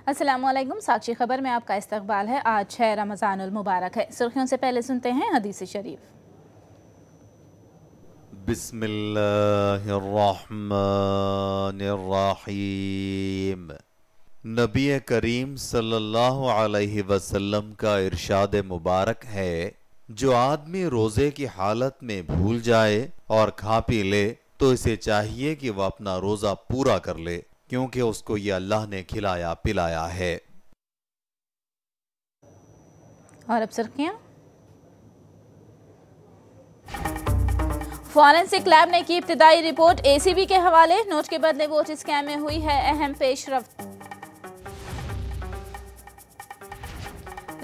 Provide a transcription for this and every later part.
अस्सलामुअलैकुम। साक्षी खबर में आपका इस्तकबाल है। आज 6 रमज़ानुल मुबारक है। सुर्खियों से पहले सुनते हैं हदीस शरीफ। बिस्मिल्लाहिर्रहमानिर्रहीम। नबी करीम सल्लल्लाहु अलैहि वसल्लम का इरशाद मुबारक है, जो आदमी रोज़े की हालत में भूल जाए और खा पी ले तो इसे चाहिए कि वह अपना रोज़ा पूरा कर ले, क्योंकि उसको ये अल्लाह ने खिलाया पिलाया है। और अब सुर्खियां। फॉरेंसिक लैब ने की इब्तिदाई रिपोर्ट एसीबी के हवाले। नोट के बदले वोट स्कैम में हुई है अहम पेशरफ्त।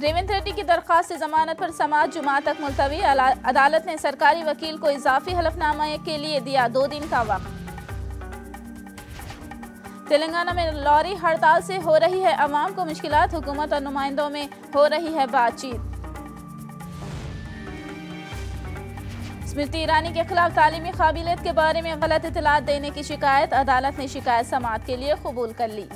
रेवंत रेड्डी की दरख्वास्त से जमानत पर समाअत जुमा तक मुलतवी। अदालत ने सरकारी वकील को इजाफी हलफनामा के लिए दिया 2 दिन का वक्त। तेलंगाना में लॉरी हड़ताल से हो रही है अवाम को मुश्किलात। हुकूमत और नुमाइंदों में हो रही है बातचीत। स्मृति ईरानी के खिलाफ तालीमी काबिलियत के बारे में गलत इतलात देने की शिकायत। अदालत ने शिकायत समाअत के लिए कबूल कर ली।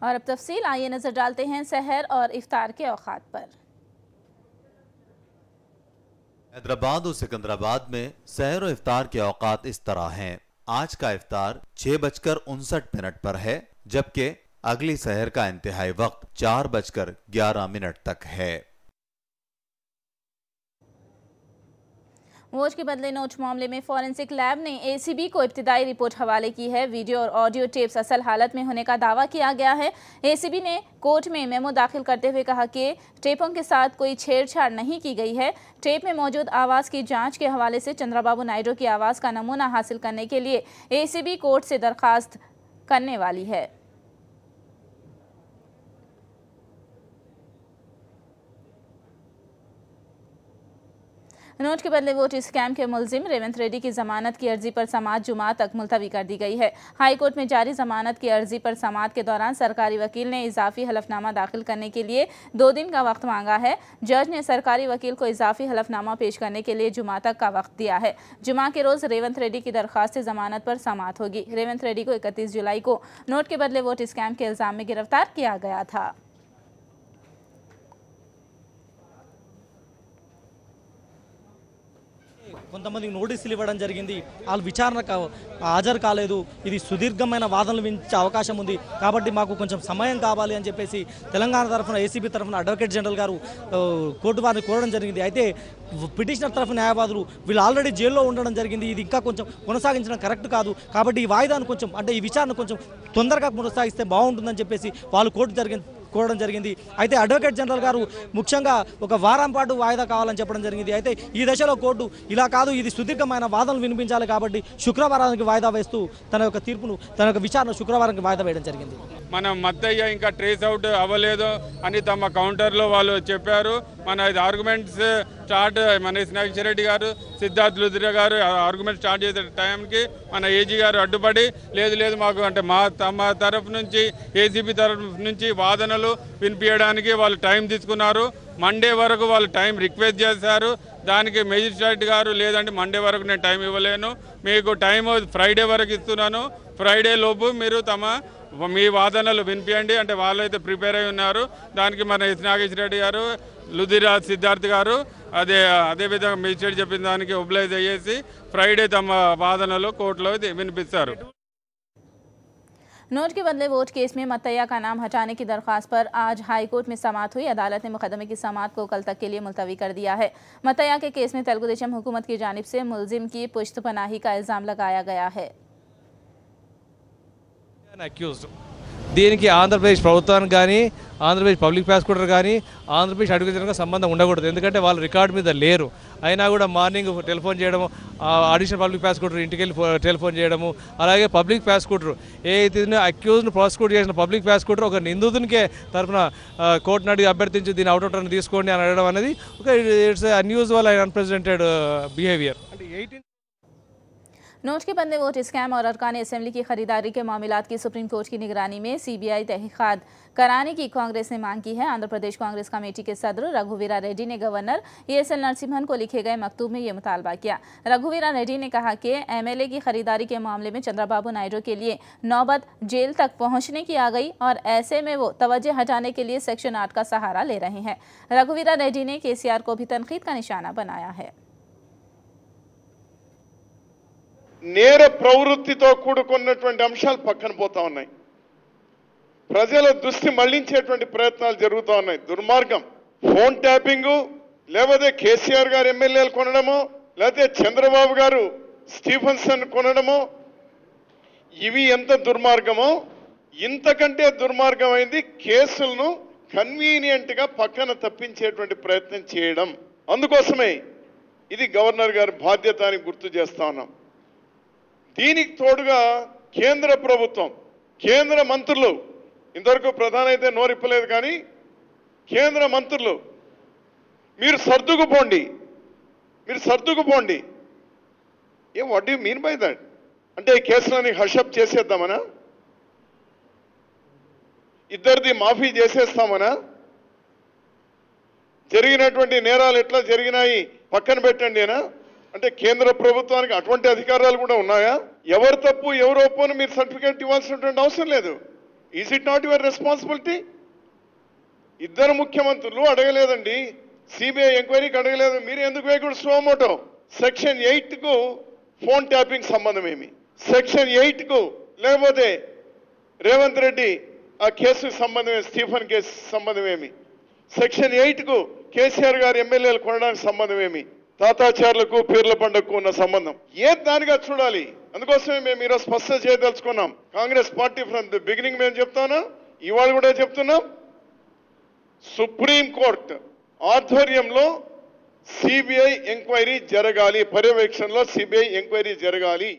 और अब तफसील, आइए नजर डालते हैं सहर और इफ्तार के औकात पर। हैदराबाद और सिकंदराबाद में सहर और इफ्तार के औकात इस तरह हैं। आज का इफ्तार 6:59 पर है, जबकि अगली सहर का इंतहाई वक्त 4:11 तक है। वोट के बदले नोट मामले में फॉरेंसिक लैब ने एसीबी को इब्तिदाई रिपोर्ट हवाले की है। वीडियो और ऑडियो टेप्स असल हालत में होने का दावा किया गया है। एसीबी ने कोर्ट में मेमो दाखिल करते हुए कहा कि टेपों के साथ कोई छेड़छाड़ नहीं की गई है। टेप में मौजूद आवाज़ की जांच के हवाले से चंद्रबाबू नायडू की आवाज़ का नमूना हासिल करने के लिए एसीबी कोर्ट से दरख्वास्त करने वाली है। नोट के बदले वोट स्कैम के मुलजिम रेवंत रेड्डी की जमानत की अर्जी पर समाअत जुमा तक मुलतवी कर दी गई है। हाई कोर्ट में जारी जमानत की अर्जी पर समाअत के दौरान सरकारी वकील ने इजाफी हलफनामा दाखिल करने के लिए 2 दिन का वक्त मांगा है। जज ने सरकारी वकील को इजाफी हलफनामा पेश करने के लिए जुमा तक का वक्त दिया है। जुमा के रोज रेवंत रेड्डी की दरख्वास्त से जमानत पर समाअत होगी। रेवंत रेड्डी को 31 जुलाई को नोट के बदले वोट स्कैम के इल्जाम में गिरफ्तार किया गया था। కొంతమందికి నోటీసులు ఇవ్వడం జరిగింది, వాళ్ళు విచారణకు హాజరు కాలేదు. ఇది సుదీర్ఘమైన వాదనలు వినిపించే అవకాశం ఉంది కాబట్టి మాకు కొంచెం సమయం కావాలి అని చెప్పేసి తెలంగాణ తరఫున ఏసీబీ తరఫున అడ్వకేట్ జనరల్ గారు కోర్టు వారిని కోరడం జరిగింది. అయితే పిటిషనర్ తరఫు న్యాయవాదులు వీళ్ళు ఆల్రెడీ జైల్లో ఉండడం జరిగింది, ఇది ఇంకా కొంచెం కొనసాగించడం కరెక్ట్ కాదు కాబట్టి ఈ వాయిదాను కొంచెం అంటే ఈ విచారణ కొంచెం తొందరగా కొనసాగిస్తే బాగుంటుందని చెప్పేసి వాళ్ళు కోరడం జరిగింది. అయితే అడ్వకేట్ జనరల్ గారు ముఖ్యంగా ఒక వారం పాటు వాయిదా కావాలని చెప్పడం జరిగింది. అయితే ఈ దశలో కోర్టు ఇలా కాదు, ఇది సుదీర్ఘమైన వాదనలు వినిపించాలి కాబట్టి శుక్రవారానికి వాయిదా వేస్తూ తన యొక్క తీర్పును తన యొక్క విచారణ శుక్రవారానికి వాయిదా వేయడం జరిగింది. మన మత్తయ్య ఇంకా ట్రేస్ అవుట్ అవ్వలేదు అని తమ కౌంటర్లో వాళ్ళు చెప్పారు. మన ఆర్గ్యుమెంట్స్ స్టార్ట్ మన నాగేశ్వర రెడ్డి గారు, సిద్ధార్థ్ లుధిరా గారు ఆర్గ్యుమెంట్ స్టార్ట్ చేసే టైంకి మన ఏజీ గారు అడ్డుపడి లేదు మాకు అంటే తమ తరఫు నుంచి ఏసీబీ తరఫు నుంచి వాదనలు వినిపించడానికి వాళ్ళు టైం తీసుకున్నారు. మండే వరకు వాళ్ళు టైం రిక్వెస్ట్ చేశారు. దానికి మేజిస్ట్రేట్ గారు లేదంటే మండే వరకు నేను టైం ఇవ్వలేను, మీకు టైం ఫ్రైడే వరకు ఇస్తున్నాను, ఫ్రైడే లోపు మీరు మీ వాదనలు వినిపించండి అంటే వాళ్ళైతే ప్రిపేర్ అయి ఉన్నారు. దానికి మన నాగేశ్వర రెడ్డి గారు, లుధిరా సిద్ధార్థ్ గారు అదేవిధంగా మేజిస్ట్రేట్ చెప్పిన దానికి ఒబ్లైజ్ అయ్యేసి ఫ్రైడే తమ వాదనలు కోర్టులో వినిపిస్తారు. नोट के बदले वोट केस में मत्तैया का नाम हटाने की दरख्वास्त पर आज हाई कोर्ट में समाअत हुई। अदालत ने मुकदमे की समाअत को कल तक के लिए मुलतवी कर दिया है। मत्तैया के केस में तेलुगु देशम हुकूमत की जानिब से मुलजिम की पुश्तपनाही का इल्जाम लगाया गया है। దీనికి ఆంధ్రప్రదేశ్ ప్రభుత్వానికి కానీ ఆంధ్రప్రదేశ్ పబ్లిక్ ప్రాసిక్యూటర్ కానీ ఆంధ్రప్రదేశ్ అడ్వకేట్ జనరల్గా సంబంధం ఉండకూడదు. ఎందుకంటే వాళ్ళు రికార్డు మీద లేరు. అయినా కూడా మార్నింగ్ టెలిఫోన్ చేయడము, అడిషనల్ పబ్లిక్ ప్రాసిక్యూటర్ ఇంటికి వెళ్ళి టెలిఫోన్ చేయడము, అలాగే పబ్లిక్ ప్రాసిక్యూటర్ ఏదైతే అక్యూజ్ను ప్రాసిక్యూట్ చేసిన పబ్లిక్ ప్రాసిక్యూటర్ ఒక నిందితునికే తరఫున కోర్టును అడిగి అభ్యర్థించి దీని అవుట్ టర్న్ తీసుకోండి అని అడగడం అనేది ఒక it's unusual and unprecedented behaviour. అంటే नोट के बदले वोट स्कैम और अरकान असेंबली की खरीदारी के मामलात की सुप्रीम कोर्ट की निगरानी में सीबीआई तहकीकात कराने की कांग्रेस ने मांग की है। आंध्र प्रदेश कांग्रेस कमेटी के सदर रघुवीरा रेड्डी ने गवर्नर ESL नरसिम्हन को लिखे गए मकतूब में ये मुतालबा किया। रघुवीरा रेड्डी ने कहा कि MLA की खरीदारी के मामले में चंद्रबाबू नायडू के लिए नौबत जेल तक पहुंचने की आ गई और ऐसे में वो तवज्जो हटाने के लिए सेक्शन 8 का सहारा ले रहे हैं। रघुवीरा रेड्डी ने KCR को भी तनकीद का निशाना बनाया है। నేర ప్రవృత్తితో కూడుకున్నటువంటి అంశాలు పక్కన పోతా ఉన్నాయి. ప్రజల దృష్టి మళ్లించేటువంటి ప్రయత్నాలు జరుగుతూ ఉన్నాయి. దుర్మార్గం. ఫోన్ ట్యాపింగ్, లేకపోతే కేసీఆర్ గారు ఎమ్మెల్యేలు కొనడమో, లేకపోతే చంద్రబాబు గారు స్టీఫెన్సన్ కొనడమో, ఇవి ఎంత దుర్మార్గమో ఇంతకంటే దుర్మార్గమైంది కేసులను కన్వీనియంట్ గా పక్కన తప్పించేటువంటి ప్రయత్నం చేయడం. అందుకోసమే ఇది గవర్నర్ గారి బాధ్యత అని గుర్తు చేస్తా ఉన్నాం. దీనికి తోడుగా కేంద్ర ప్రభుత్వం, కేంద్ర మంత్రులు, ఇంతవరకు ప్రధాని అయితే నోరిప్పలేదు కానీ కేంద్ర మంత్రులు మీరు సర్దుకుపోండి, మీరు సర్దుకుపోండి. What do you mean by that? అంటే ఈ కేసులని హషప్ చేసేద్దామనా? ఇద్దరిది మాఫీ చేసేస్తామనా? జరిగినటువంటి నేరాలు ఎట్లా జరిగినాయి పక్కన పెట్టండి అనా? అంటే కేంద్ర ప్రభుత్వానికి అటువంటి అధికారాలు కూడా ఉన్నాయా? ఎవరు తప్పు ఎవరు ఒప్పును మీరు సర్టిఫికేట్ ఇవ్వాల్సినటువంటి అవసరం లేదు. Is it not your responsibility? ఇద్దరు ముఖ్యమంత్రులు అడగలేదండి, సిబిఐ ఎంక్వైరీకి అడగలేదు, మీరు ఎందుకు వేయకూడదు సుమోటో? సెక్షన్ 8కు ఫోన్ ట్యాపింగ్ సంబంధం ఏమి? సెక్షన్ 8కు లేకపోతే రేవంత్ రెడ్డి ఆ కేసుకు సంబంధమే, స్టీఫెన్ కేసు సంబంధం ఏమి? సెక్షన్ 8కు కేసీఆర్ గారు ఎమ్మెల్యేలు కొనడానికి సంబంధం ఏమి? తాతాచారులకు పీర్ల పండుగకు ఉన్న సంబంధం ఏది దానిగా చూడాలి. అందుకోసమే మేము ఈరోజు స్పష్టత చేయదలుచుకున్నాం. Congress party from the beginning మేము చెప్తానా, ఇవాళ కూడా చెప్తున్నాం, సుప్రీంకోర్టు ఆధ్వర్యంలో సిబిఐ ఎంక్వైరీ జరగాలి, పర్యవేక్షణలో సిబిఐ ఎంక్వైరీ జరగాలి.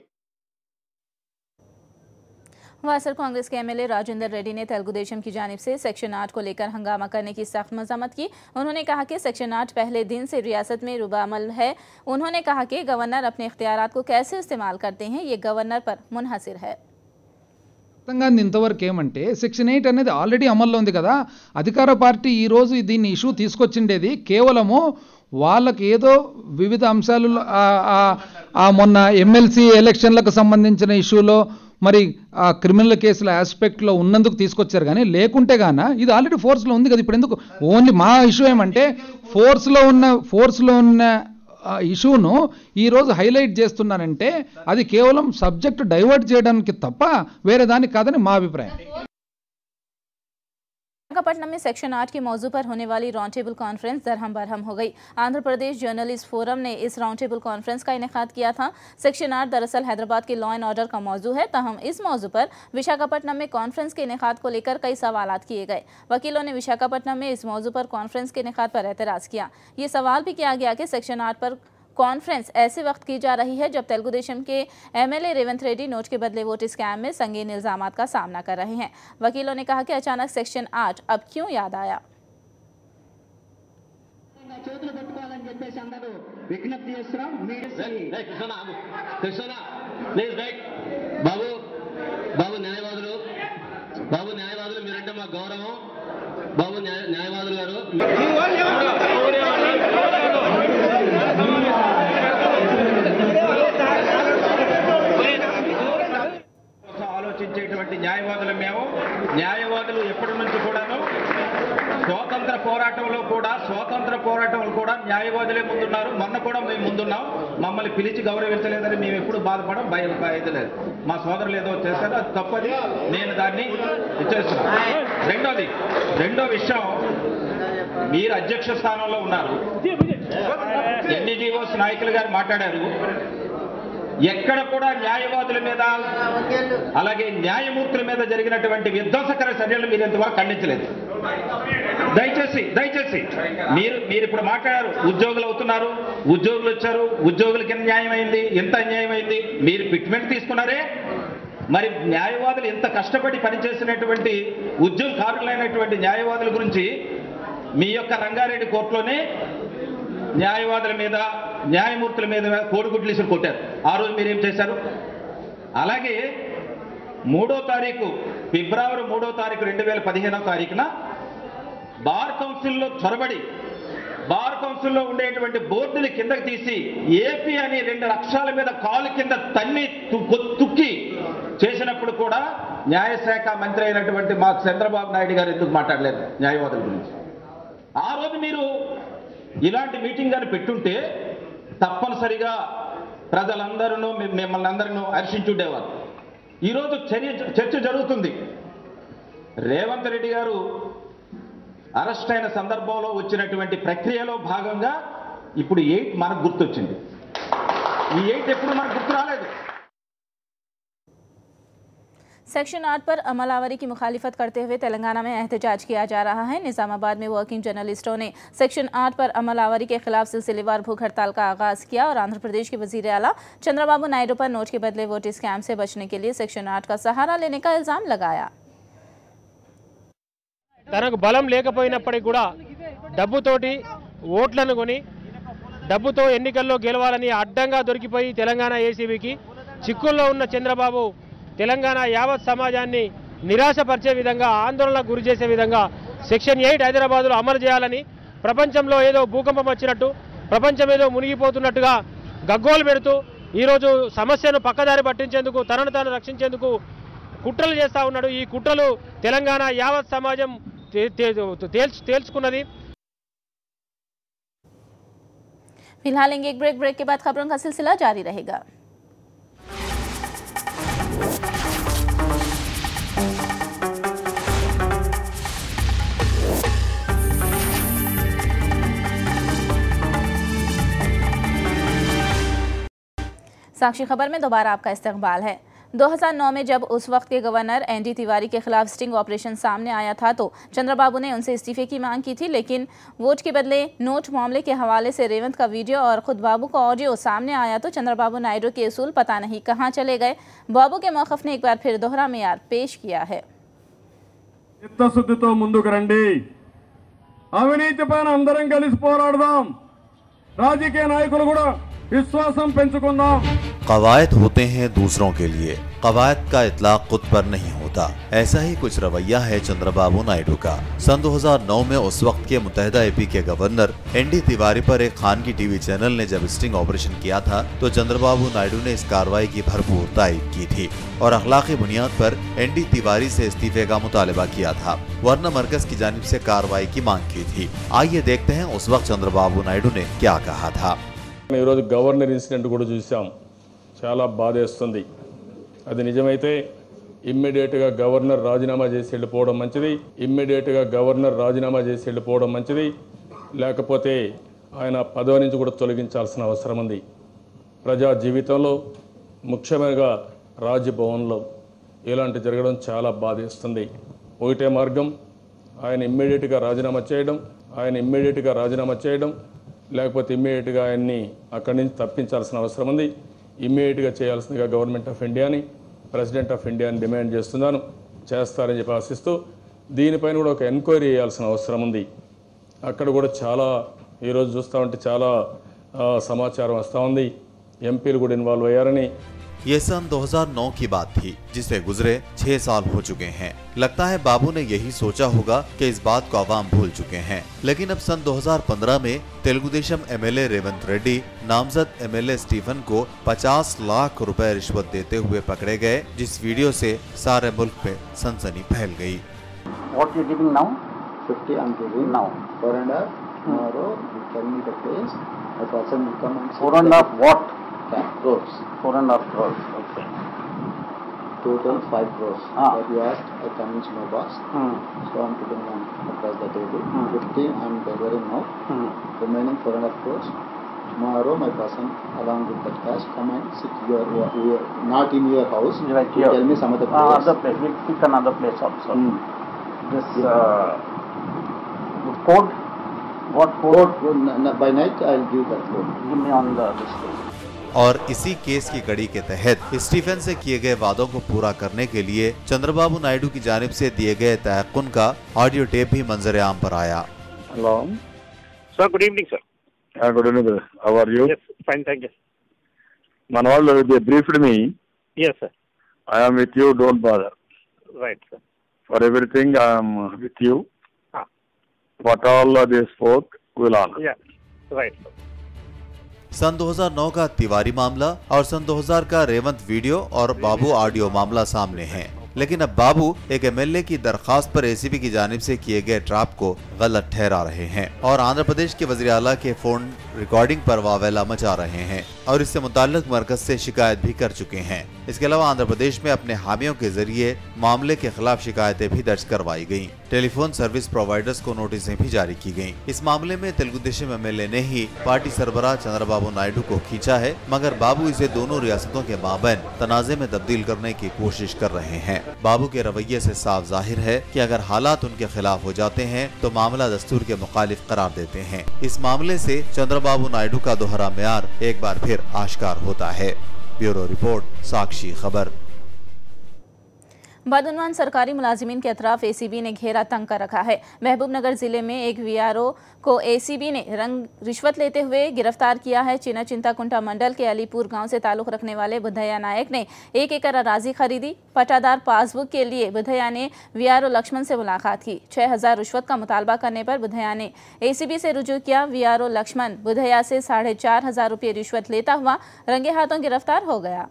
वासर कांग्रेस के MLA राजेंद्र रेड्डी ने तेलुगुदेशम की जानिब से सेक्शन 8 को लेकर हंगामा करने की सख्त मजम्मत की। उन्होंने कहा कि सेक्शन 8 पहले दिन से रियासत में रुबामल है। उन्होंने कहा कि गवर्नर अपने इख्तियारात को कैसे इस्तेमाल करते हैं ये गवर्नर पर मुनहसिर है। ఇంతవరకు ఏమంటే సెక్షన్ 8 అనేది ఆల్రెడీ అమల్లో ఉంది కదా. అధికార పార్టీ ఈ రోజు దీన్ని ఇష్యూ తీసుకొచ్చిండేది కేవలము వాళ్ళకి ఏదో వివిధ అంశాలు మొన్న ఎమ్మెల్సీ ఎలక్షన్లకు సంబంధించిన ఇష్యూలో మరి ఆ క్రిమినల్ కేసుల ఆస్పెక్ట్లో ఉన్నందుకు తీసుకొచ్చారు కానీ లేకుంటే గాన ఇది ఆల్రెడీ ఫోర్స్లో ఉంది కదా. ఇప్పుడు ఎందుకు ఓన్లీ మా ఇష్యూ ఏమంటే ఫోర్స్లో ఉన్న ఇష్యూను ఈరోజు హైలైట్ చేస్తున్నారంటే అది కేవలం సబ్జెక్ట్ డైవర్ట్ చేయడానికి తప్ప వేరే దానికి కాదని మా అభిప్రాయం. विशाखापट्टनम में सेक्शन 8 के मौजू पर होने वाली राउंड टेबल कॉन्फ्रेंस दरहम बरहम हो गई। आंध्र प्रदेश जर्नलिस्ट फोरम ने इस राउंड टेबल कॉन्फ्रेंस का इनेकाद किया था। सेक्शन 8 दरअसल हैदराबाद के लॉ एंड ऑर्डर का मौजू है, तहम इस मौजू पर विशाखापट्टनम में कॉन्फ्रेंस के इनेकाद को लेकर कई सवालात किए गए। वकीलों ने विशाखापट्टनम में इस मौजू पर कॉन्फ्रेंस के इनेकाद पर एतराज़ किया। ये सवाल भी किया गया कि सेक्शन 8 पर कॉन्फ्रेंस ऐसे वक्त की जा रही है जब तेलुगुदेशम के MLA रेवंत रेड्डी नोट के बदले वोट स्कैम में संगीन इल्जामात का सामना कर रहे हैं। वकीलों ने कहा कि अचानक सेक्शन 8 अब क्यों याद आया। ఆలోచించేటువంటి న్యాయవాదులు మేము. న్యాయవాదులు ఎప్పటి నుంచి కూడాను స్వాతంత్ర పోరాటంలో కూడా న్యాయవాదులే ముందున్నారు. మొన్న కూడా మేము ముందున్నాం. మమ్మల్ని పిలిచి గౌరవించలేదని మేము ఎప్పుడు బాధపడం బయలులేదు. మా సోదరులు ఏదో చేశారు, అది తప్పది, నేను దాన్ని ఇచ్చేస్తున్నాను. రెండో విషయం, మీరు అధ్యక్ష స్థానంలో ఉన్నారు. NGOs నాయకులు గారు మాట్లాడారు. ఎక్కడ కూడా న్యాయవాదుల మీద అలాగే న్యాయమూర్తుల మీద జరిగినటువంటి విధ్వంసకర చర్యలు మీరు ఇంతవరకు ఖండించలేదు. దయచేసి మీరు ఇప్పుడు మాట్లాడారు, ఉద్యోగులు అవుతున్నారు, ఉద్యోగులు వచ్చారు, ఉద్యోగులకి ఎంత అన్యాయం అయింది, మీరు పిట్మెంట్ తీసుకున్నారే. మరి న్యాయవాదులు ఎంత కష్టపడి పనిచేసినటువంటి ఉద్యోగకారులైనటువంటి న్యాయవాదుల గురించి మీ యొక్క రంగారెడ్డి కోర్టులోనే న్యాయవాదుల మీద న్యాయమూర్తుల మీద కోడిగుడ్లు కొట్టారు. ఆ రోజు మీరేం చేశారు? అలాగే 3వ తారీఖు ఫిబ్రవరి 3వ తారీఖు 2015వ తారీఖున బార్ కౌన్సిల్లో చొరబడి బార్ కౌన్సిల్లో ఉండేటువంటి బోర్డుని కిందకి తీసి ఏపీ అని 2 అక్షరాల మీద కాలు కింద తన్ని తుక్కి చేసినప్పుడు కూడా న్యాయశాఖ మంత్రి అయినటువంటి మా చంద్రబాబు నాయుడు గారు ఎందుకు మాట్లాడలేదు న్యాయవాదుల గురించి? ఆ రోజు మీరు ఇలాంటి మీటింగ్ గాని పెట్టుంటే తప్పనిసరిగా ప్రజలందరూ మిమ్మల్ని అందరినూ హర్షించుండేవారు. ఈరోజు చర్చ జరుగుతుంది. రేవంత్ రెడ్డి గారు అరెస్ట్ అయిన సందర్భంలో వచ్చినటువంటి ప్రక్రియలో భాగంగా ఇప్పుడు 8 మనకు గుర్తొచ్చింది. ఈ 8 ఎప్పుడు మనకు గుర్తు రాలేదు. सेक्शन 8 पर अमलावरी की मुखालिफत करते हुए तेलंगाना में एहतजाज किया जा रहा है। निजामाबाद में वर्किंग जर्नलिस्टों ने सेक्शन 8 पर अमलावरी के खिलाफ सिलसिलेवार भूख हड़ताल का आगाज किया और आंध्र प्रदेश के वजीर आला चंद्रबाबू नायडू पर नोट के बदले वोट स्कैम से बचने के लिए सेक्शन 8 का सहारा लेने का इल्जाम लगाया। తనకు బలం లేకపోయినప్పటికీ కూడా డబ్బుతోటి ఓట్లను కొని డబ్బుతో ఎన్నికల్లో గెలవాలని అడ్డంగా దొరికిపోయి తెలంగాణ ఏసీబీకి చిక్కుల్లో ఉన్న చంద్రబాబు తెలంగాణ యావత్ సమాజాన్ని నిరాశపరిచే విధంగా ఆందోళనకు గురి చేసే విధంగా సెక్షన్ 8 హైదరాబాద్లో అమలు చేయాలని ప్రపంచంలో ఏదో భూకంపం వచ్చినట్టు ప్రపంచం ఏదో మునిగిపోతున్నట్టుగా గగ్గోలు పెడుతూ ఈరోజు సమస్యను పక్కదారి పట్టించేందుకు తనను తాను రక్షించేందుకు కుట్రలు చేస్తూ ఉన్నాడు. ఈ కుట్రలు తెలంగాణ యావత్ సమాజం తేల్చుకున్నది. फिलहाल एक ब्रेक के बाद खबरों का सिलसिला जारी रहेगा। साक्षी खबर में दोबारा आपका इस्तकबाल है। 2009 में जब उस वक्त के गवर्नर एनडी तिवारी के खिलाफ स्टिंग ऑपरेशन सामने आया था तो चंद्रबाबू ने उनसे इस्तीफे की मांग की थी, लेकिन वोट के बदले नोट मामले के हवाले से रेवंत का वीडियो और खुद बाबू का ऑडियो सामने आया तो चंद्रबाबू नायडू के असूल पता नहीं कहां चले गए। बाबू के मौक़िफ़ ने एक बार फिर दोहरा मेयार पेश किया है। చిత్తశుద్ధితో ముందుకు రండి, అవినీతి పైన అందరం కలిసి పోరాడదాం, రాజకీయ నాయకులు కూడా విశ్వాసం పెంచుకుందాం। कवायद होते हैं दूसरों के लिए, कवायद का इतलाक खुद पर नहीं होता। ऐसा ही कुछ रवैया है चंद्रबाबू नायडू का। सन 2009 में उस वक्त के मुत्तहिदा एपी के गवर्नर एनडी तिवारी पर एक खानगी टीवी चैनल ने जब स्टिंग ऑपरेशन किया था तो चंद्रबाबू नायडू ने इस कार्रवाई की भरपूर तारीफ की थी और अखलाकी बुनियाद पर एनडी तिवारी से इस्तीफे का मुतालबा किया था, वरना मरकज की जानिब से कार्रवाई की मांग की थी। आइए देखते हैं उस वक्त चंद्रबाबू नायडू ने क्या कहा था। गवर्नर इन्सिडेंट కూడా చూసాం, చాలా బాధేస్తుంది। అది నిజమైతే ఇమ్మీడియట్ గా గవర్నర్ రాజీనామా చేసి వెళ్ళిపోవడం మంచిది, ఇమ్మీడియట్ గా గవర్నర్ రాజీనామా చేసి వెళ్ళిపోవడం మంచిది, లేకపోతే ఆయన పదవి నుంచి కూడా తొలగించాల్సిన అవసరం ఉంది। ప్రజా జీవితంలో ముఖ్యంగా రాజ్యభవన్లో ఇలాంటి జరగడం చాలా బాధేస్తుంది। ఒకటే మార్గం, ఆయన ఇమ్మీడియట్ గా రాజీనామా చేయడం, లేకపోతే ఇమ్మీడియట్ గా ఆయన్ని అక్కడి నుంచి తప్పించాల్సిన అవసరం ఉంది। ఇమ్మీడియట్ గా చేయాల్సిందిగా గవర్నమెంట్ ఆఫ్ ఇండియాని, ప్రెసిడెంట్ ఆఫ్ ఇండియాని డిమాండ్ చేస్తున్నాను, చేస్తారని చెప్పి ఆశిస్తూ దీనిపైన కూడా ఒక ఎంక్వైరీ చేయాల్సిన అవసరం ఉంది। అక్కడ కూడా చాలా ఈరోజు చూస్తూ ఉంటే చాలా సమాచారం వస్తూ ఉంది, ఎంపీలు కూడా ఇన్వాల్వ్ అయ్యారని। ये सन 2009 की बात थी जिसे गुजरे 6 साल हो चुके हैं। लगता है बाबू ने यही सोचा होगा कि इस बात को अवाम भूल चुके हैं, लेकिन अब सन 2015 में तेलुगुदेशम एमएलए रेवंत रेड्डी नामजद एमएलए स्टीफन को 50 लाख रुपए रिश्वत देते हुए पकड़े गए, जिस वीडियो से सारे मुल्क में सनसनी फैल गई। What you giving now? 50 I'm giving now. 4.5 tomorrow you tell me the place. A person will come and 4.5 what? Crores. 4.5 crores. Okay. Total 5 crores. But you asked, I convinced my boss. So I'm putting them across the table. 50 I'm delivering now. Remaining 4.5 crores. Tomorrow my person along with that cash come and sit not in your house. Right here. Tell me some other place. Other place. We'll pick another place also. This code. What code? By night I'll give that code. Give me on the this code. और इसी case की कड़ी के तहत Stephen से किए गए वादों को पूरा करने के लिए चंद्रबाबू नायडू की जानिब से दिए गए तयक्कुन का ऑडियो टेप भी मंजर आम पर आया। Hello sir, good evening sir. Good evening, brother. How are you? Yes, fine, thank you. Manwal, they briefed me. Yes, sir. I am with you, don't bother. Right, sir. For everything, I am with you. Ah. What all they spoke, will honor. Yeah, right, sir. सन 2009 का तिवारी मामला और सन 2000 का Revanth video और बाबू audio मामला सामने है, लेकिन अब बाबू एक एमएलए की दरखास्त पर एसीबी की जानिब से किए गए ड्राफ्ट को गलत ठहरा रहे हैं और आंध्र प्रदेश के वज़ीर आला के फोन रिकॉर्डिंग पर वावेला मचा रहे हैं और इससे मुताल्लिक मरकज से शिकायत भी कर चुके हैं। इसके अलावा आंध्र प्रदेश में अपने हामियों के जरिए मामले के खिलाफ शिकायतें भी दर्ज करवाई गयी। टेलीफोन सर्विस प्रोवाइडर्स को नोटिसें भी जारी की गयी। इस मामले में तेलुगु देशम एमएलए ने ही पार्टी सरबराह चंद्रबाबू नायडू को खींचा है, मगर बाबू इसे दोनों रियासतों के माबैन तनाज़े में तब्दील करने की कोशिश कर रहे हैं। बाबू के रवैये से साफ जाहिर है कि अगर हालात उनके खिलाफ हो जाते हैं तो मामला दस्तूर के मुखालिफ करार देते हैं। इस मामले से चंद्रबाबू नायडू का दोहरा म्यार एक बार फिर आश्कार होता है। ब्यूरो रिपोर्ट, साक्षी खबर। बदउनवान सरकारी मुलाजिमीन के अतराफ एसीबी ने घेरा तंग कर रखा है। महबूबनगर जिले में एक वीआरओ को एसीबी ने रिश्वत लेते हुए गिरफ्तार किया है। चिना चिंताकुंटा मंडल के अलीपुर गांव से ताल्लुक रखने वाले बुद्धैया नायक ने 1 एकड़ अराजी खरीदी। पट्टादार पासबुक के लिए बुद्धैया ने वीआरओ लक्ष्मण से मुलाकात की। 6000 रिश्वत का मुतालबा करने पर बुद्धैया ने एसीबी से रुजू किया। वीआरओ लक्ष्मण बुद्धैया से 4500 रुपये रिश्वत लेता हुआ रंगे हाथों गिरफ्तार हो गया।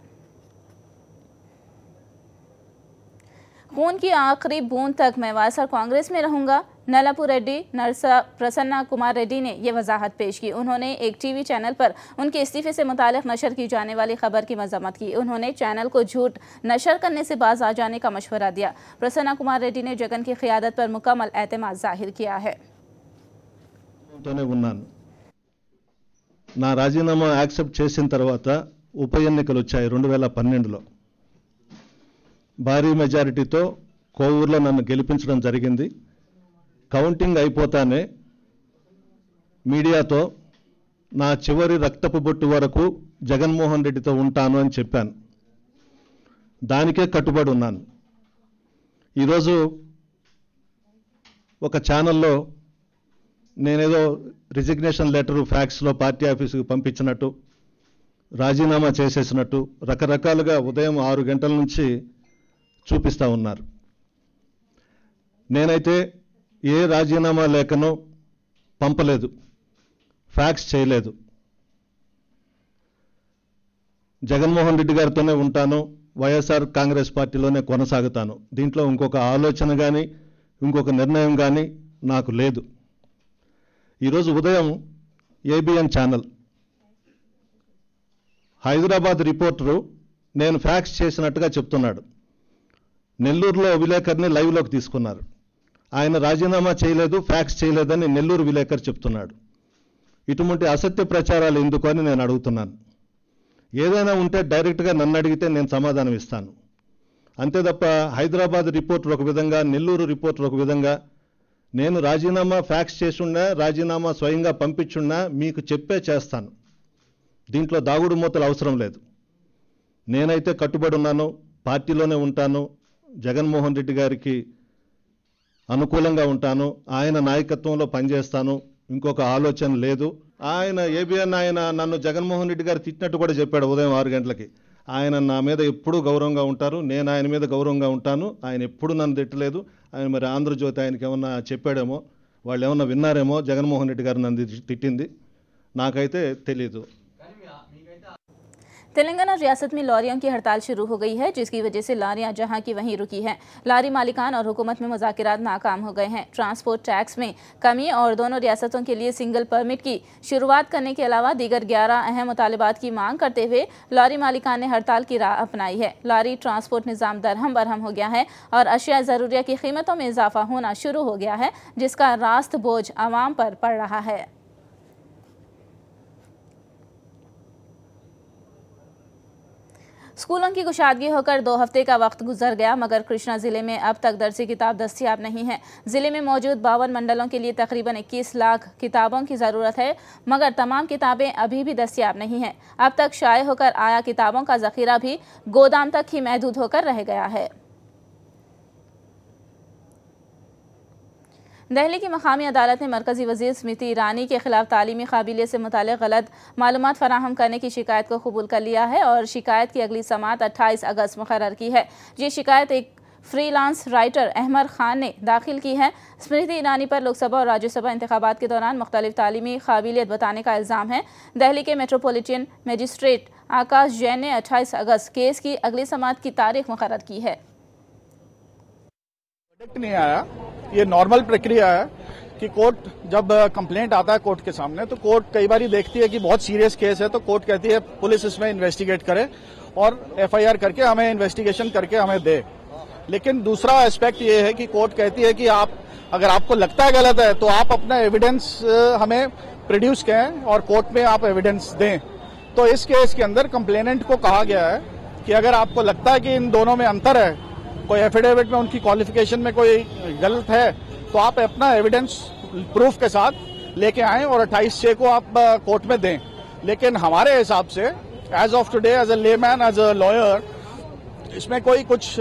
खून की आखिरी बूंद तक मैं वायएसआर कांग्रेस में रहूंगा, नलापुर रेड्डी नरसा प्रसन्ना कुमार रेड्डी ने यह वजाहत पेश की। उन्होंने एक टीवी चैनल पर उनके इस्तीफे से मुताल्लिक नशर की जाने वाली खबर की मजम्मत की। उन्होंने चैनल को झूठ नशर करने से बाज आ जाने का मशवरा दिया। प्रसन्ना कुमार रेड्डी ने जगन की क़ियादत पर मुकम्मल एतमाद जाहिर किया है। నా రాజీనామా యాక్సెప్ట్ చేసిన తర్వాత ఉప ఎన్నికలు వచ్చాయి 2012లో। భారీ మెజారిటీతో కోవూరులో నన్ను గెలిపించడం జరిగింది। కౌంటింగ్ అయిపోతానే మీడియాతో నా చివరి రక్తపు బొట్టు వరకు జగన్మోహన్ రెడ్డితో ఉంటాను అని చెప్పాను। దానికే కట్టుబడి ఉన్నాను। ఈరోజు ఒక ఛానల్లో నేనేదో రిజిగ్నేషన్ లెటర్ ఫ్యాక్స్లో పార్టీ ఆఫీసుకు పంపించినట్టు, రాజీనామా చేసేసినట్టు రకరకాలుగా ఉదయం 6 గంటల నుంచి చూపిస్తూ ఉన్నారు। నేనైతే ఏ రాజీనామా లేఖను పంపలేదు, ఫ్యాక్స్ చేయలేదు। జగన్మోహన్ రెడ్డి గారితోనే ఉంటాను, వైఎస్ఆర్ కాంగ్రెస్ పార్టీలోనే కొనసాగుతాను। దీంట్లో ఇంకొక ఆలోచన కానీ ఇంకొక నిర్ణయం కానీ నాకు లేదు। ఈరోజు ఉదయం ఏబిఎన్ ఛానల్ హైదరాబాద్ రిపోర్టరు నేను ఫ్యాక్స్ చేసినట్టుగా చెప్తున్నాడు। నెల్లూరులో విలేకరిని లైవ్లోకి తీసుకున్నారు। ఆయన రాజీనామా చేయలేదు, ఫ్యాక్స్ చేయలేదని నెల్లూరు విలేకరు చెప్తున్నాడు। ఇటువంటి అసత్య ప్రచారాలు ఎందుకు అని నేను అడుగుతున్నాను। ఏదైనా ఉంటే డైరెక్ట్గా నన్ను అడిగితే నేను సమాధానం ఇస్తాను। అంతే తప్ప హైదరాబాద్ రిపోర్టర్ ఒక విధంగా, నెల్లూరు రిపోర్టర్ ఒక విధంగా, నేను రాజీనామా ఫ్యాక్స్ చేసున్నా, రాజీనామా స్వయంగా పంపించున్నా మీకు చెప్పే చేస్తాను। దీంట్లో దాగుడు మూతలు అవసరం లేదు। నేనైతే కట్టుబడి ఉన్నాను, పార్టీలోనే ఉంటాను, జగన్మోహన్ రెడ్డి గారికి అనుకూలంగా ఉంటాను, ఆయన నాయకత్వంలో పనిచేస్తాను, ఇంకొక ఆలోచన లేదు। ఆయన ఏబిఎన్ ఆయన నన్ను జగన్మోహన్ రెడ్డి గారు తిట్టినట్టు కూడా చెప్పాడు ఉదయం 6 గంటలకి। ఆయన నా మీద ఎప్పుడూ గౌరవంగా ఉంటారు, నేను ఆయన మీద గౌరవంగా ఉంటాను। ఆయన ఎప్పుడు నన్ను తిట్టలేదు। ఆయన మరి ఆంధ్రజ్యోతి ఆయనకి ఏమన్నా చెప్పాడేమో, వాళ్ళు ఏమన్నా విన్నారేమో జగన్మోహన్ రెడ్డి గారు నన్ను తిట్టింది, నాకైతే తెలీదు। तेलंगाना रियासत में लॉरियों की हड़ताल शुरू हो गई है, जिसकी वजह से लारियां जहां की वहीं रुकी हैं। लारी मालिकान और हुकूमत में मुज़ाकिरात नाकाम हो गए हैं। ट्रांसपोर्ट टैक्स में कमी और दोनों रियासतों के लिए सिंगल परमिट की शुरुआत करने के अलावा दीगर 11 अहम मुतालबात की मांग करते हुए लॉरी मालिकान ने हड़ताल की राह अपनाई है। लारी ट्रांसपोर्ट निज़ाम दरहम बरहम हो गया है और अशिया ज़रूरिया की कीमतों में इजाफा होना शुरू हो गया है, जिसका रास्त बोझ आवाम पर पड़ रहा है। स्कूलों की कुशादगी होकर 2 हफ्ते का वक्त गुजर गया, मगर कृष्णा जिले में अब तक दरसी किताब दस्तयाब नहीं है। जिले में मौजूद 52 मंडलों के लिए तकरीबन 21 लाख किताबों की ज़रूरत है, मगर तमाम किताबें अभी भी दस्तयाब नहीं हैं। अब तक शाये होकर आया किताबों का ज़ख़ीरा भी गोदाम तक ही महदूद होकर रह गया है। दिल्ली की मकामी अदालत ने मरकजी वजीर स्मृति ईरानी के खिलाफ तालीमी काबिलियत से मुताल्लिक़ गलत मालूमात फराहम करने की शिकायत को कबूल कर लिया है और शिकायत की अगली समाअत 28 अगस्त मुकर्रर की है। ये शिकायत एक फ्रीलांस राइटर अहमद खान ने दाखिल की है। स्मृति ईरानी पर लोकसभा और राज्यसभा इंतखाबात के दौरान मुख्तलिफ तालीमी काबिलियत बताने का इल्ज़ाम है। दिल्ली के मेट्रोपॉलिटन मजिस्ट्रेट आकाश जैन ने 28 अगस्त केस की अगली समाअत की तारीख मुकर्रर की है। नहीं आया, ये नॉर्मल प्रक्रिया है कि कोर्ट जब कंप्लेंट आता है कोर्ट के सामने तो कोर्ट कई बार देखती है कि बहुत सीरियस केस है तो कोर्ट कहती है पुलिस इसमें इन्वेस्टिगेट करे और एफआईआर करके हमें इन्वेस्टिगेशन करके हमें दे। लेकिन दूसरा एस्पेक्ट ये है कि कोर्ट कहती है कि आप अगर आपको लगता है गलत है तो आप अपना एविडेंस हमें प्रोड्यूस करें और कोर्ट में आप एविडेंस दें। तो इस केस के अंदर कंप्लेनेंट को कहा गया है कि अगर आपको लगता है कि इन दोनों में अंतर है, कोई एफिडेविट में उनकी क्वालिफिकेशन में कोई गलत है, तो आप अपना एविडेंस प्रूफ के साथ लेके आएं और 28/6 को आप कोर्ट में दें। लेकिन हमारे हिसाब से as of today as a layman as a lawyer इसमें कोई कुछ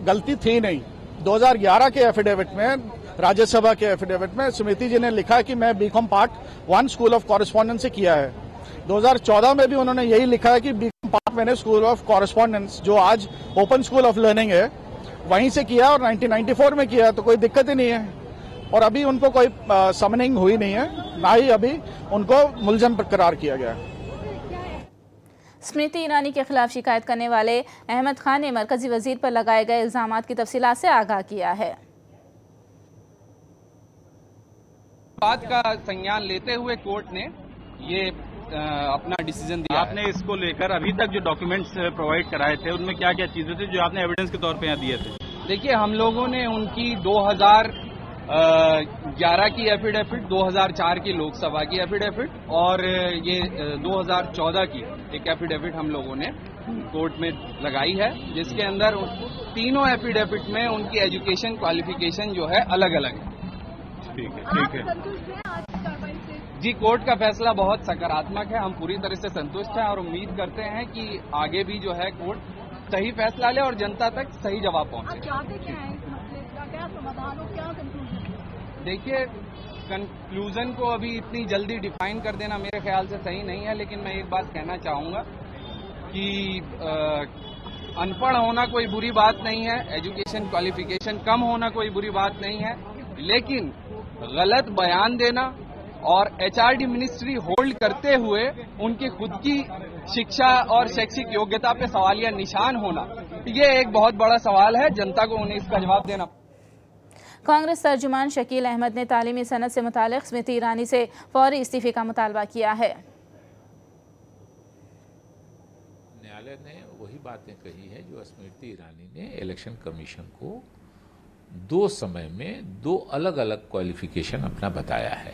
गलती थी नहीं। 2011 के एफिडेविट में, राज्यसभा के एफिडेविट में स्मृति जी ने लिखा कि मैं BCom part 1 school of correspondence से किया है। 2014 में भी उन्होंने यही लिखा है कि बीकॉम पार्ट मैंने स्कूल ऑफ कॉरेस्पॉन्डेंस जो आज ओपन स्कूल ऑफ लर्निंग है वहीं से किया और 1994 में किया, तो कोई दिक्कत ही नहीं है। और अभी उनको कोई समनिंग हुई नहीं है, ना ही अभी उनको मुलजम करार किया गया है। स्मृति ईरानी के खिलाफ शिकायत करने वाले अहमद खान ने मरकजी वजीर पर लगाए गए इल्जामात की तफसीलात से आगाह किया है। बात का संज्ञान लेते हुए कोर्ट ने ये अपना डिसीजन दिया। आपने इसको लेकर अभी तक जो डॉक्यूमेंट्स प्रोवाइड कराए थे उनमें क्या क्या चीजें थी जो आपने एविडेंस के तौर पे यहाँ दिए थे? देखिए, हम लोगों ने उनकी 2011 की एफिडेविट, 2004 की लोकसभा की एफिडेविट और ये 2014 की एक एफिडेविट हम लोगों ने कोर्ट में लगाई है, जिसके अंदर तीनों एफिडेविट में उनकी एजुकेशन क्वालिफिकेशन जो है अलग अलग है। ठीक है, ठीक है जी। कोर्ट का फैसला बहुत सकारात्मक है, हम पूरी तरह से संतुष्ट हैं और उम्मीद करते हैं कि आगे भी जो है कोर्ट सही फैसला ले और जनता तक सही जवाब पहुंचे। देखिए, कंक्लूजन को अभी इतनी जल्दी डिफाइन कर देना मेरे ख्याल से सही नहीं है, लेकिन मैं एक बात कहना चाहूंगा कि अनपढ़ होना कोई बुरी बात नहीं है, एजुकेशन क्वालिफिकेशन कम होना कोई बुरी बात नहीं है, लेकिन गलत बयान देना और एचआरडी मिनिस्ट्री होल्ड करते हुए उनकी खुद की शिक्षा और शैक्षिक योग्यता पे सवालिया निशान होना, ये एक बहुत बड़ा सवाल है। जनता को उन्हें इसका जवाब देना। कांग्रेस तर्जुमान शकील अहमद ने तालीमी सनत से मुतालिक स्मृति ईरानी से फौरी इस्तीफे का मुतालबा किया है। न्यायालय ने वही बातें कही है जो स्मृति ईरानी ने इलेक्शन कमीशन को 2 समय में 2 अलग अलग क्वालिफिकेशन अपना बताया है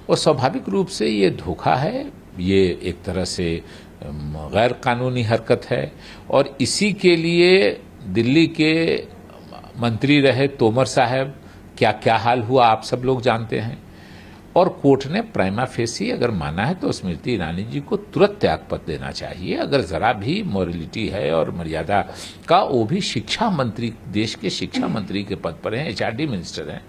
और स्वाभाविक रूप से ये धोखा है, ये एक तरह से गैर कानूनी हरकत है और इसी के लिए दिल्ली के मंत्री रहे तोमर साहब क्या क्या हाल हुआ आप सब लोग जानते हैं। और कोर्ट ने प्राइमा फेसी अगर माना है तो स्मृति ईरानी जी को तुरंत त्यागपत्र देना चाहिए। अगर जरा भी मॉरलिटी है और मर्यादा का, वो भी शिक्षा मंत्री, देश के शिक्षा मंत्री के पद पर हैं, एचआरडी मिनिस्टर हैं,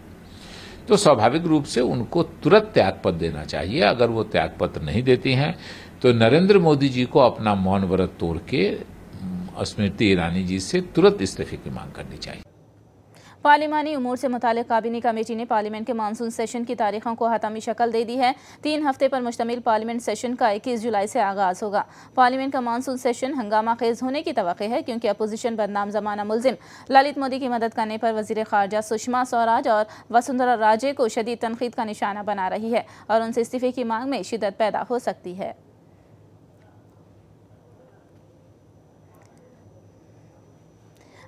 तो स्वाभाविक रूप से उनको तुरंत त्यागपत्र देना चाहिए। अगर वो त्यागपत्र नहीं देती हैं तो नरेंद्र मोदी जी को अपना मौन व्रत तोड़ के स्मृति ईरानी जी से तुरंत इस्तीफे की मांग करनी चाहिए। पार्लिमानी उमूर से मुतालिक काबीनी कमेटी ने पार्लियामेंट के मानसून सेशन की तारीखों को हतमी शक्ल दे दी है। 3 हफ्ते पर मुश्तमिल पार्लियामेंट सेशन का 21 जुलाई से आगाज होगा। पार्लियामेंट का मानसून सेशन हंगामा खेज होने की तवक्को है क्योंकि अपोजिशन बदनाम जमाना मुलजिम ललित मोदी की मदद करने पर वजीर खारजा सुषमा स्वराज और वसुंधरा राजे को शदीद तनकीद का निशाना बना रही है और उनसे इस्तीफे की मांग में शिद्दत पैदा हो सकती है।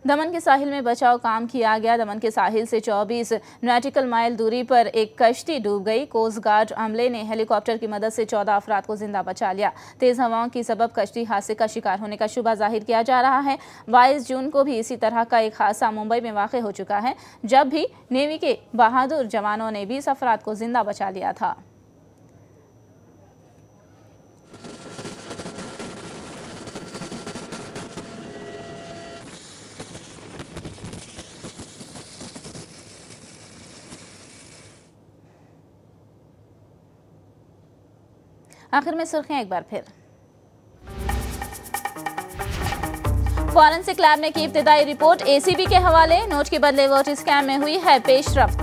दमन के साहिल में बचाव काम किया गया। दमन के साहिल से 24 नॉटिकल माइल दूरी पर एक कश्ती डूब गई। कोस्ट गार्ड अमले ने हेलीकॉप्टर की मदद से 14 अफराद को जिंदा बचा लिया। तेज हवाओं की सबब कश्ती हादसे का शिकार होने का शुबा जाहिर किया जा रहा है। 22 जून को भी इसी तरह का एक हादसा मुंबई में वाक़ हो चुका है, जब भी नेवी के बहादुर जवानों ने 20 अफराद को जिंदा बचा लिया था। आखिर में सुर्खियां एक बार फिर। फॉरेंसिक लैब ने की इब्तिदाई रिपोर्ट एसीबी के हवाले। नोट के बदले वोट स्कैम में हुई है पेशरफ्त।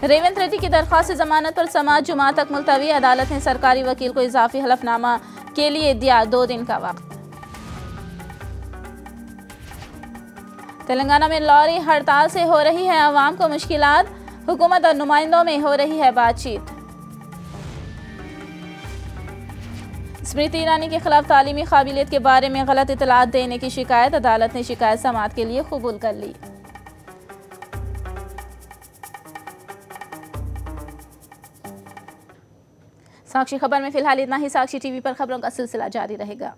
रेवंत रेड्डी की दरख्वास्त जमानत पर समाअत जुमा तक मुलतवी। अदालत ने सरकारी वकील को इजाफी हलफनामा के लिए दिया 2 दिन का वक्त। तेलंगाना में लॉरी हड़ताल से हो रही है आवाम को मुश्किलात। हुकूमत और नुमाइंदों में हो रही है बातचीत। स्मृति ईरानी के खिलाफ तालीमी काबिलियत के बारे में गलत इतलात देने की शिकायत। अदालत ने शिकायत समाअत के लिए कबूल कर ली। साक्षी खबर में फिलहाल इतना ही। साक्षी टीवी पर खबरों का सिलसिला जारी रहेगा।